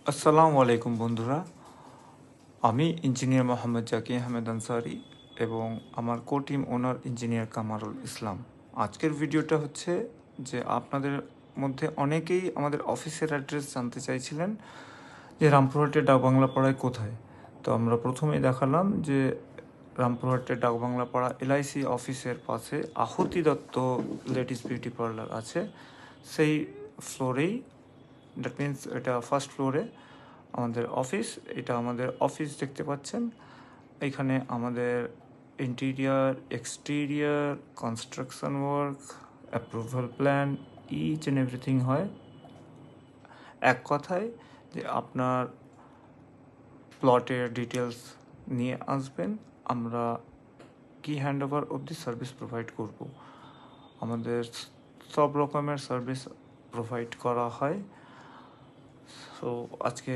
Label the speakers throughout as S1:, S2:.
S1: আসসালামু আলাইকুম বন্ধুরা, আমি ইঞ্জিনিয়ার মোহাম্মদ জাকি আহমেদ আনসারি এবং আমার কো টিম ওনার ইঞ্জিনিয়ার কামারুল ইসলাম। আজকের ভিডিওটা হচ্ছে যে আপনাদের মধ্যে অনেকেই আমাদের অফিসের অ্যাড্রেস জানতে চাইছিলেন যে রামপুরহাটের ডাকবাংলা পাড়ায় কোথায়। তো আমরা প্রথমেই দেখালাম যে রামপুরহাটের ডাকবাংলা পাড়া এলআইসি অফিসের পাশে আহুতি দত্ত লেডিস বিউটি পার্লার আছে, সেই ফ্লোরেই, দ্যাট মিন্স এটা ফার্স্ট ফ্লোরে আমাদের অফিস। এটা আমাদের অফিস দেখতে পাচ্ছেন। এখানে আমাদের interior, exterior, construction work, approval plan, each and everything হয়। এক কথায় যে আপনার প্লটের ডিটেলস নিয়ে আসবেন, আমরা কি হ্যান্ড ওভার অবধি সার্ভিস প্রোভাইড করব। আমাদের সব রকমের সার্ভিস প্রোভাইড করা হয়। সো আজকে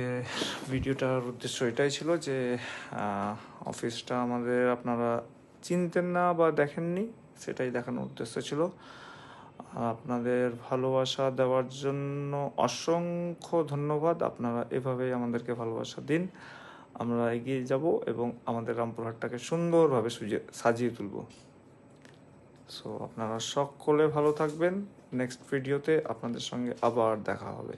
S1: ভিডিওটার উদ্দেশ্য এটাই ছিল যে অফিসটা আমাদের আপনারা চিনতেন না বা দেখেননি, সেটাই দেখানোর উদ্দেশ্য ছিল। আপনাদের ভালোবাসা দেওয়ার জন্য অসংখ্য ধন্যবাদ। আপনারা এভাবেই আমাদেরকে ভালোবাসা দিন, আমরা এগিয়ে যাব এবং আমাদের রামপুরহাটটাকে সুন্দরভাবে সাজিয়ে তুলব। সো আপনারা সকলে ভালো থাকবেন। নেক্সট ভিডিওতে আপনাদের সঙ্গে আবার দেখা হবে।